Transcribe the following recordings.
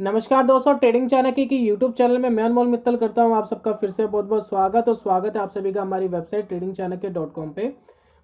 नमस्कार दोस्तों, ट्रेडिंग चाणक्य की यूट्यूब चैनल में मैं अनमोल मित्तल करता हूं आप सबका फिर से बहुत बहुत स्वागत है आप सभी का हमारी वेबसाइट tradingchanakya.com पे।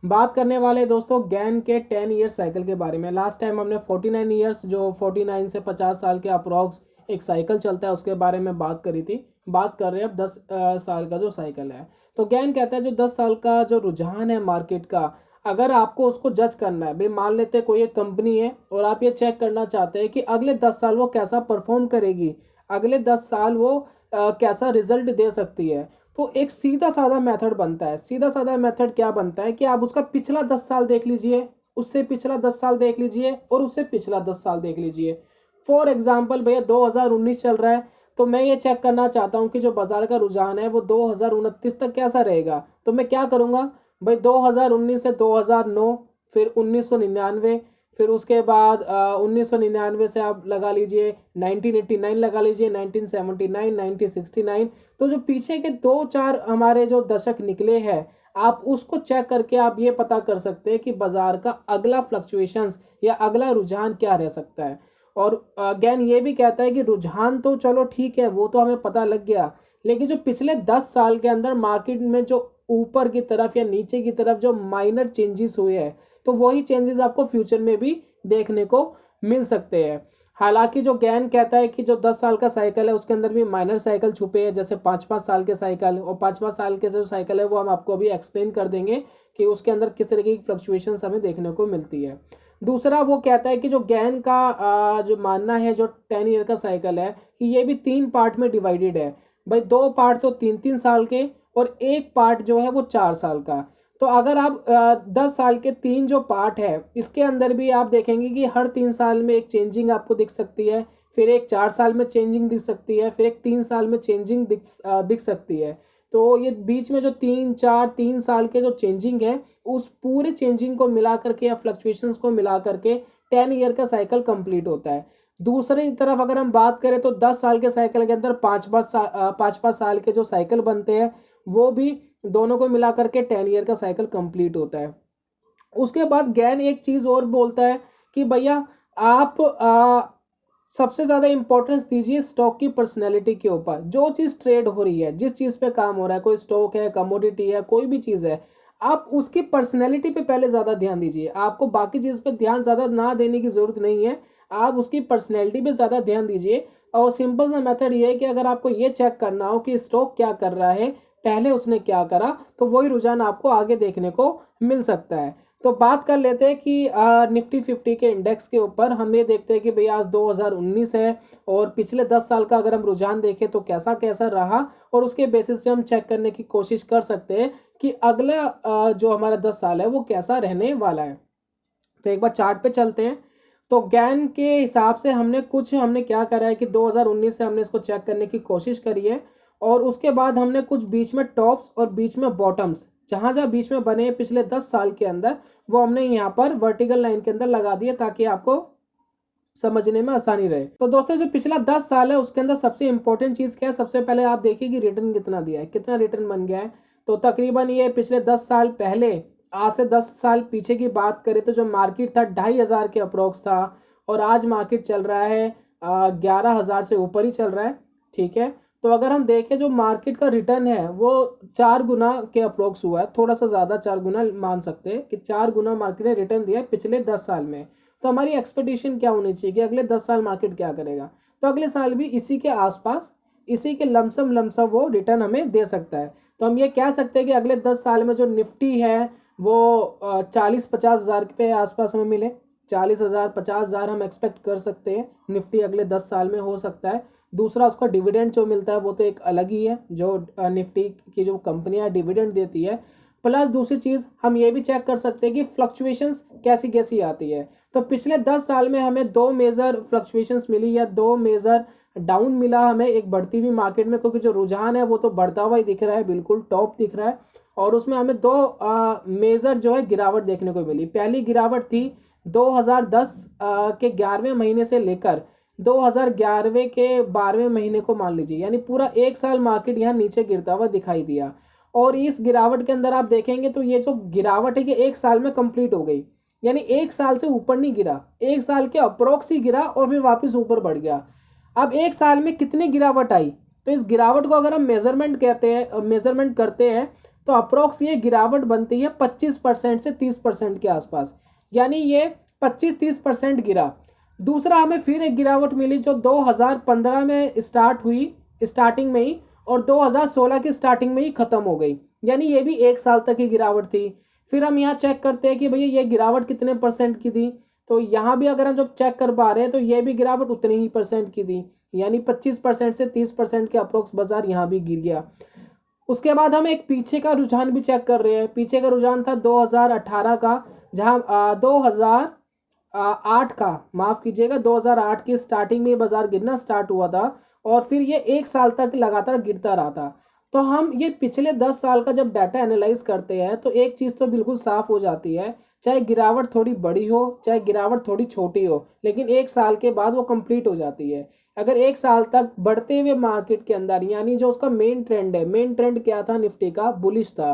बात करने वाले हैं दोस्तों गैन के 10 ईयर्स साइकिल के बारे में। लास्ट टाइम हमने 49 ईयर्स जो 49 से 50 साल के अप्रॉक्स एक साइकिल चलता है उसके बारे में बात करी थी। बात कर रहे हैं अब 10 साल का जो साइकिल है। तो गैन कहता है जो 10 साल का जो रुझान है मार्केट का, अगर आपको उसको जज करना है, भाई मान लेते हैं कोई एक कंपनी है और आप ये चेक करना चाहते हैं कि अगले 10 साल वो कैसा परफॉर्म करेगी, अगले 10 साल वो कैसा रिजल्ट दे सकती है। तो एक सीधा साधा मेथड बनता है। सीधा साधा मेथड क्या बनता है कि आप उसका पिछला 10 साल देख लीजिए, उससे पिछला 10 साल देख लीजिए और उससे पिछला 10 साल देख लीजिए। फॉर एग्जाम्पल भैया 2019 चल रहा है, तो मैं ये चेक करना चाहता हूँ कि जो बाजार का रुझान है वो 2029 तक कैसा रहेगा। तो मैं क्या करूँगा भाई, 2019 से 2009, फिर 1999, फिर उसके बाद 1999 से आप लगा लीजिए 1989, लगा लीजिए 1979, 1969। तो जो पीछे के दो चार हमारे जो दशक निकले हैं, आप उसको चेक करके आप ये पता कर सकते हैं कि बाजार का अगला फ्लक्चुएशंस या अगला रुझान क्या रह सकता है। और अगेन ये भी कहता है कि रुझान तो चलो ठीक है, वो तो हमें पता लग गया, लेकिन जो पिछले 10 साल के अंदर मार्केट में जो ऊपर की तरफ या नीचे की तरफ जो माइनर चेंजेस हुए हैं, तो वही चेंजेस आपको फ्यूचर में भी देखने को मिल सकते हैं। हालांकि जो गैन कहता है कि जो 10 साल का साइकिल है उसके अंदर भी माइनर साइकिल छुपे हैं, जैसे 5-5 साल के साइकिल, और 5-5 साल के जो साइकिल है वो हम आपको अभी एक्सप्लेन कर देंगे कि उसके अंदर किस तरीके की फ्लक्चुएशंस हमें देखने को मिलती है। दूसरा वो कहता है कि जो गैन का जो मानना है जो 10 ईयर का साइकिल है कि ये भी 3 पार्ट में डिवाइडेड है। भाई 2 पार्ट तो 3-3 साल के और एक पार्ट जो है वो 4 साल का। तो अगर आप 10 साल के तीन जो पार्ट है इसके अंदर भी आप देखेंगे कि हर 3 साल में एक चेंजिंग आपको दिख सकती है, फिर एक 4 साल में चेंजिंग दिख सकती है, फिर एक 3 साल में चेंजिंग दिख सकती है। तो ये बीच में जो 3 4 3 साल के जो चेंजिंग है, उस पूरे चेंजिंग को मिला करके या फ्लक्चुएशंस को मिला करके 10 ईयर का साइकिल कंप्लीट होता है। दूसरी तरफ अगर हम बात करें तो 10 साल के साइकिल के अंदर 5-5 साल के जो साइकिल बनते हैं वो भी दोनों को मिला करके 10 ईयर का साइकिल कंप्लीट होता है। उसके बाद गैन एक चीज़ और बोलता है कि भैया आप सबसे ज़्यादा इंपॉर्टेंस दीजिए स्टॉक की पर्सनैलिटी के ऊपर। जो चीज़ ट्रेड हो रही है, जिस चीज़ पे काम हो रहा है, कोई स्टॉक है, कमोडिटी है, कोई भी चीज़ है, आप उसकी पर्सनैलिटी पे पहले ज़्यादा ध्यान दीजिए। आपको बाकी चीज़ पे ध्यान ज़्यादा ना देने की ज़रूरत नहीं है, आप उसकी पर्सनैलिटी पे ज़्यादा ध्यान दीजिए। और सिंपल सा मेथड ये है कि अगर आपको ये चेक करना हो कि स्टॉक क्या कर रहा है, पहले उसने क्या करा, तो वही रुझान आपको आगे देखने को मिल सकता है। तो बात कर लेते हैं कि निफ्टी 50 के इंडेक्स के ऊपर हम ये देखते हैं कि भैया आज 2019 है और पिछले 10 साल का अगर हम रुझान देखें तो कैसा कैसा रहा, और उसके बेसिस पे हम चेक करने की कोशिश कर सकते हैं कि अगला जो हमारा 10 साल है वो कैसा रहने वाला है। तो एक बार चार्ट पे चलते हैं। तो गैन के हिसाब से हमने क्या करा है कि 2019 से हमने इसको चेक करने की कोशिश करी है, और उसके बाद हमने कुछ बीच में टॉप्स और बीच में बॉटम्स, जहाँ जहाँ बीच में बने हैं पिछले 10 साल के अंदर, वो हमने यहाँ पर वर्टिकल लाइन के अंदर लगा दिए ताकि आपको समझने में आसानी रहे। तो दोस्तों जो पिछला 10 साल है उसके अंदर सबसे इंपॉर्टेंट चीज़ क्या है, सबसे पहले आप देखिए कि रिटर्न कितना दिया है, कितना रिटर्न बन गया है। तो तकरीबन ये पिछले 10 साल पहले, आज से 10 साल पीछे की बात करें तो जो मार्केट था 2,500 के अप्रोक्स था, और आज मार्केट चल रहा है 11,000 से ऊपर ही चल रहा है। ठीक है, तो अगर हम देखें जो मार्केट का रिटर्न है वो 4 गुना के अप्रोक्स हुआ है, थोड़ा सा ज़्यादा 4 गुना मान सकते हैं कि 4 गुना मार्केट ने रिटर्न दिया है पिछले 10 साल में। तो हमारी एक्सपेक्टेशन क्या होनी चाहिए कि अगले 10 साल मार्केट क्या करेगा। तो अगले साल भी इसी के आसपास, इसी के लमसम वो रिटर्न हमें दे सकता है। तो हम ये कह सकते हैं कि अगले 10 साल में जो निफ्टी है वो 40-50 हज़ार के आसपास हमें मिले। 40,000-50,000 हम एक्सपेक्ट कर सकते हैं निफ्टी अगले 10 साल में हो सकता है। दूसरा उसका डिविडेंड जो मिलता है वो तो एक अलग ही है, जो निफ्टी की जो कंपनियां डिविडेंड देती है। प्लस दूसरी चीज़ हम ये भी चेक कर सकते हैं कि फ्लक्चुएशंस कैसी कैसी आती है। तो पिछले 10 साल में हमें 2 मेजर फ्लक्चुएशंस मिली या 2 मेजर डाउन मिला हमें, एक बढ़ती हुई मार्केट में, क्योंकि जो रुझान है वो तो बढ़ता हुआ ही दिख रहा है, बिल्कुल टॉप दिख रहा है। और उसमें हमें 2 मेजर जो है गिरावट देखने को मिली। पहली गिरावट थी 2010 के 11वें महीने से लेकर 2011 के 12वें महीने को मान लीजिए, यानी पूरा एक साल मार्केट यहाँ नीचे गिरता हुआ दिखाई दिया। और इस गिरावट के अंदर आप देखेंगे तो ये जो गिरावट है ये एक साल में कंप्लीट हो गई, यानी एक साल से ऊपर नहीं गिरा, एक साल के अप्रोक्स ही गिरा और फिर वापस ऊपर बढ़ गया। अब एक साल में कितनी गिरावट आई, तो इस गिरावट को अगर हम मेजरमेंट करते हैं तो अप्रोक्स ये गिरावट बनती है 25% से 30% के आसपास, यानी ये 25-30% गिरा। दूसरा हमें फिर एक गिरावट मिली जो 2015 में स्टार्ट हुई, स्टार्टिंग में ही, और 2016 की स्टार्टिंग में ही ख़त्म हो गई, यानी ये भी एक साल तक की गिरावट थी। फिर हम यहाँ चेक करते हैं कि भैया ये गिरावट कितने परसेंट की थी, तो यहाँ भी अगर हम जब चेक कर पा रहे हैं तो ये भी गिरावट उतनी ही परसेंट की थी, यानी 25% से 30% के अप्रोक्स बाजार यहाँ भी गिर गया। उसके बाद हम एक पीछे का रुझान भी चेक कर रहे हैं। पीछे का रुझान था 2018 का, जहाँ 2008 का, माफ़ कीजिएगा, 2008 की स्टार्टिंग में बाज़ार गिरना स्टार्ट हुआ था और फिर ये एक साल तक लगातार गिरता रहा था। तो हम ये पिछले 10 साल का जब डाटा एनालाइज करते हैं तो एक चीज़ तो बिल्कुल साफ़ हो जाती है, चाहे गिरावट थोड़ी बड़ी हो चाहे गिरावट थोड़ी छोटी हो, लेकिन एक साल के बाद वो कंप्लीट हो जाती है। अगर एक साल तक बढ़ते हुए मार्केट के अंदर, यानी जो उसका मेन ट्रेंड है, मेन ट्रेंड क्या था निफ्टी का, बुलिश था,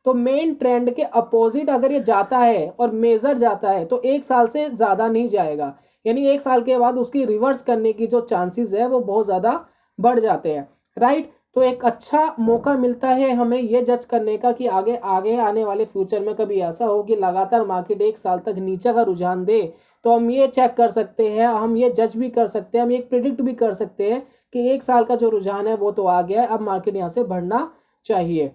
तो मेन ट्रेंड के अपोजिट अगर ये जाता है और मेजर जाता है तो एक साल से ज़्यादा नहीं जाएगा, यानी एक साल के बाद उसकी रिवर्स करने की जो चांसेस है वो बहुत ज़्यादा बढ़ जाते हैं, राइट। तो एक अच्छा मौका मिलता है हमें ये जज करने का कि आगे आगे आने वाले फ्यूचर में कभी ऐसा हो कि लगातार मार्केट एक साल तक नीचे का रुझान दे, तो हम ये चेक कर सकते हैं, हम ये जज भी कर सकते हैं, हम ये प्रिडिक्ट भी कर सकते हैं कि एक साल का जो रुझान है वो तो आ गया है, अब मार्केट यहाँ से बढ़ना चाहिए।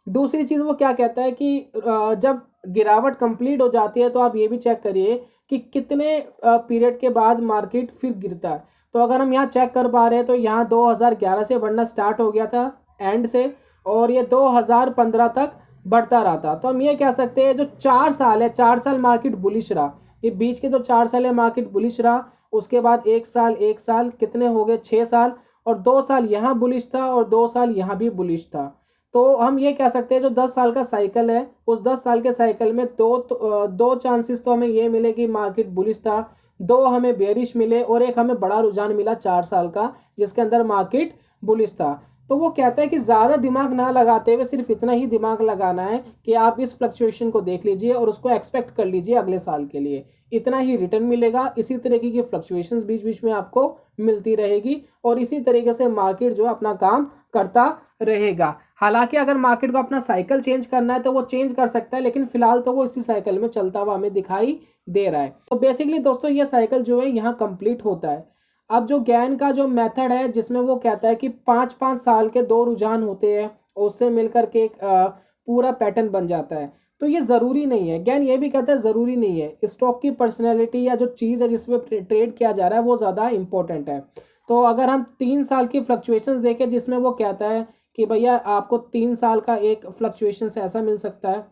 दूसरी चीज़ वो क्या कहता है कि जब गिरावट कंप्लीट हो जाती है तो आप ये भी चेक करिए कि कितने पीरियड के बाद मार्केट फिर गिरता है। तो अगर हम यहाँ चेक कर पा रहे हैं तो यहाँ 2011 से बढ़ना स्टार्ट हो गया था एंड से, और ये 2015 तक बढ़ता रहा था। तो हम ये कह सकते हैं जो 4 साल है, 4 साल मार्केट बुलिश रहा, ये बीच के जो 4 साल है मार्केट बुलिश रहा, उसके बाद एक साल कितने हो गए, 6 साल, और 2 साल यहाँ बुलिश था और 2 साल यहाँ भी बुलिश था। तो हम ये कह सकते हैं जो 10 साल का साइकिल है, उस 10 साल के साइकिल में दो चांसेस तो हमें ये मिले कि मार्केट बुलिश था, दो हमें बेरिश मिले, और एक हमें बड़ा रुझान मिला 4 साल का जिसके अंदर मार्केट बुलिश था। तो वो कहता है कि ज़्यादा दिमाग ना लगाते हुए सिर्फ इतना ही दिमाग लगाना है कि आप इस फ्लक्चुएशन को देख लीजिए और उसको एक्सपेक्ट कर लीजिए अगले साल के लिए, इतना ही रिटर्न मिलेगा। इसी तरीके की फ्लक्चुएशंस बीच बीच में आपको मिलती रहेगी और इसी तरीके से मार्केट जो अपना काम करता रहेगा। हालांकि अगर मार्केट को अपना साइकिल चेंज करना है तो वो चेंज कर सकता है, लेकिन फिलहाल तो वो इसी साइकिल में चलता हुआ हमें दिखाई दे रहा है। तो बेसिकली दोस्तों ये साइकिल जो है यहाँ कंप्लीट होता है। अब जो गैन का जो मेथड है जिसमें वो कहता है कि 5-5 साल के दो रुझान होते हैं और उससे मिलकर के एक पूरा पैटर्न बन जाता है, तो ये ज़रूरी नहीं है। गैन ये भी कहता है ज़रूरी नहीं है, स्टॉक की पर्सनैलिटी या जो चीज़ है जिसमें ट्रेड किया जा रहा है वो ज़्यादा इंपॉर्टेंट है। तो अगर हम 3 साल की फ्लक्चुएशंस देखें जिसमें वो कहता है कि भैया आपको 3 साल का एक फ्लक्चुएशंस ऐसा मिल सकता है,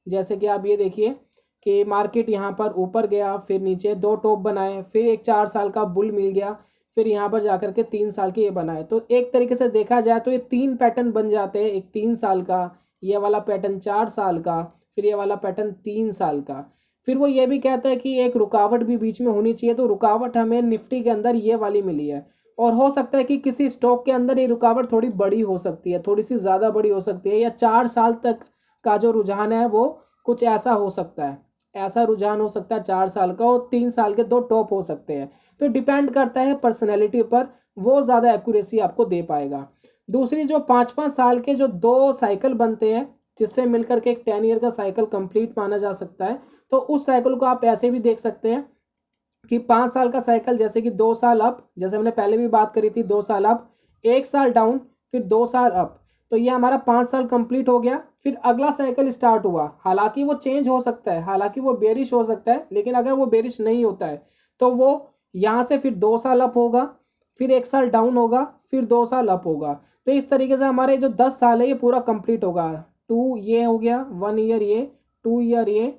जैसे कि आप ये देखिए कि मार्केट यहाँ पर ऊपर गया, फिर नीचे दो टॉप बनाए, फिर एक 4 साल का बुल मिल गया, फिर यहाँ पर जाकर के 3 साल के ये बनाए। तो एक तरीके से देखा जाए तो ये 3 पैटर्न बन जाते हैं, एक 3 साल का, ये वाला पैटर्न 4 साल का, फिर ये वाला पैटर्न 3 साल का। फिर वो ये भी कहता है कि एक रुकावट भी बीच में होनी चाहिए, तो रुकावट हमें निफ्टी के अंदर ये वाली मिली है, और हो सकता है कि किसी स्टॉक के अंदर ये रुकावट थोड़ी बड़ी हो सकती है, थोड़ी सी ज़्यादा बड़ी हो सकती है, या 4 साल तक का जो रुझान है वो कुछ ऐसा हो सकता है, ऐसा रुझान हो सकता है 4 साल का, और 3 साल के दो टॉप हो सकते हैं। तो डिपेंड करता है पर्सनैलिटी पर, वो ज़्यादा एक्यूरेसी आपको दे पाएगा। दूसरी जो 5-5 साल के जो दो साइकिल बनते हैं जिससे मिलकर के एक 10 ईयर का साइकिल कंप्लीट माना जा सकता है, तो उस साइकिल को आप ऐसे भी देख सकते हैं कि 5 साल का साइकिल, जैसे कि 2 साल अप, जैसे हमने पहले भी बात करी थी, 2 साल अप, 1 साल डाउन, फिर 2 साल अप, तो ये हमारा 5 साल कंप्लीट हो गया। फिर अगला साइकिल स्टार्ट हुआ, हालांकि वो चेंज हो सकता है, हालांकि वो बेरिश हो सकता है, लेकिन अगर वो बेरिश नहीं होता है तो वो यहाँ से फिर 2 साल अप होगा, फिर 1 साल डाउन होगा, फिर 2 साल अप होगा। तो इस तरीके से हमारे जो 10 साल है ये पूरा कंप्लीट होगा। 2 ये हो गया, 1 ईयर ये, 2 ईयर ये,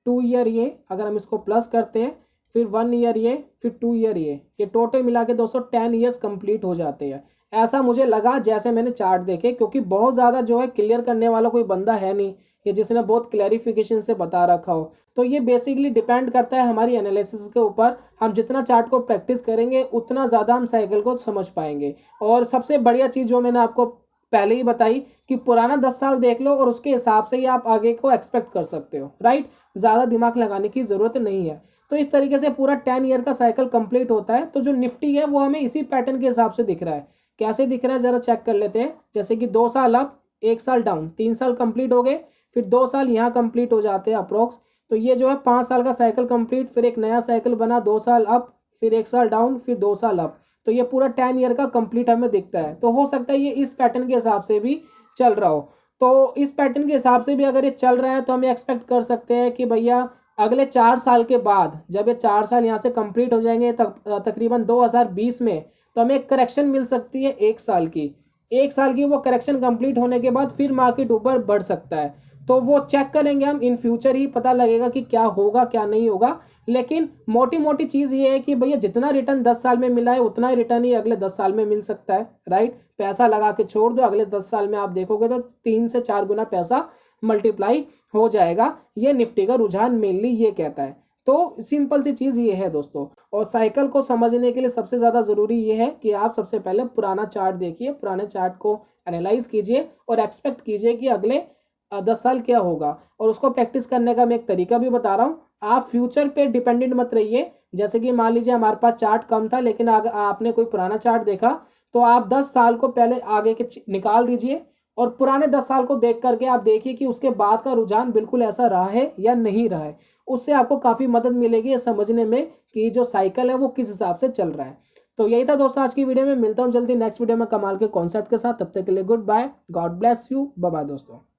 2 ईयर ये, अगर हम इसको प्लस करते हैं, फिर 1 ईयर ये, फिर 2 ईयर ये टोटल मिला के दोस्तों 10 ईयर्स कंप्लीट हो जाते हैं। ऐसा मुझे लगा जैसे मैंने चार्ट देखे, क्योंकि बहुत ज़्यादा जो है क्लियर करने वाला कोई बंदा है नहीं ये जिसने बहुत क्लैरिफिकेशन से बता रखा हो। तो ये बेसिकली डिपेंड करता है हमारी एनालिसिस के ऊपर, हम जितना चार्ट को प्रैक्टिस करेंगे उतना ज़्यादा हम साइकिल को समझ पाएंगे। और सबसे बढ़िया चीज़ जो मैंने आपको पहले ही बताई कि पुराना 10 साल देख लो और उसके हिसाब से ही आप आगे को एक्सपेक्ट कर सकते हो, राइट। ज़्यादा दिमाग लगाने की ज़रूरत नहीं है। तो इस तरीके से पूरा 10 ईयर का साइकिल कंप्लीट होता है। तो जो निफ्टी है वो हमें इसी पैटर्न के हिसाब से दिख रहा है। कैसे दिख रहा है ज़रा चेक कर लेते हैं। जैसे कि 2 साल अप, 1 साल डाउन, 3 साल कंप्लीट हो गए, फिर 2 साल यहाँ कंप्लीट हो जाते हैं अप्रोक्स। तो ये जो है 5 साल का साइकिल कंप्लीट, फिर एक नया साइकिल बना, 2 साल अप, फिर 1 साल डाउन, फिर 2 साल अप। तो ये पूरा 10 ईयर का कंप्लीट हमें दिखता है। तो हो सकता है ये इस पैटर्न के हिसाब से भी चल रहा हो। तो इस पैटर्न के हिसाब से भी अगर ये चल रहा है तो हम एक्सपेक्ट कर सकते हैं कि भैया अगले 4 साल के बाद, जब ये 4 साल यहाँ से कंप्लीट हो जाएंगे तकरीबन 2020 में, तो हमें एक करेक्शन मिल सकती है 1 साल की। 1 साल की वो करेक्शन कंप्लीट होने के बाद फिर मार्केट ऊपर बढ़ सकता है। तो वो चेक करेंगे हम, इन फ्यूचर ही पता लगेगा कि क्या होगा क्या नहीं होगा। लेकिन मोटी मोटी चीज़ ये है कि भैया जितना रिटर्न 10 साल में मिला है उतना ही रिटर्न ही अगले 10 साल में मिल सकता है, राइट। पैसा लगा के छोड़ दो, अगले 10 साल में आप देखोगे तो 3 से 4 गुना पैसा मल्टीप्लाई हो जाएगा। ये निफ्टी का रुझान मेनली ये कहता है। तो सिंपल सी चीज़ ये है दोस्तों। और साइकिल को समझने के लिए सबसे ज़्यादा ज़रूरी ये है कि आप सबसे पहले पुराना चार्ट देखिए, पुराने चार्ट को एनालाइज कीजिए और एक्सपेक्ट कीजिए कि अगले 10 साल क्या होगा। और उसको प्रैक्टिस करने का मैं एक तरीका भी बता रहा हूँ। आप फ्यूचर पे डिपेंडेंट मत रहिए। जैसे कि मान लीजिए हमारे पास चार्ट कम था, लेकिन आपने कोई पुराना चार्ट देखा, तो आप 10 साल को पहले आगे के निकाल दीजिए और पुराने 10 साल को देख करके आप देखिए कि उसके बाद का रुझान बिल्कुल ऐसा रहा है या नहीं रहा है। उससे आपको काफ़ी मदद मिलेगी ये समझने में कि जो साइकिल है वो किस हिसाब से चल रहा है। तो यही था दोस्तों आज की वीडियो में। मिलता हूँ जल्दी नेक्स्ट वीडियो में कमाल के कॉन्सेप्ट के साथ। तब तक के लिए goodbye, God bless you, bye bye दोस्तों।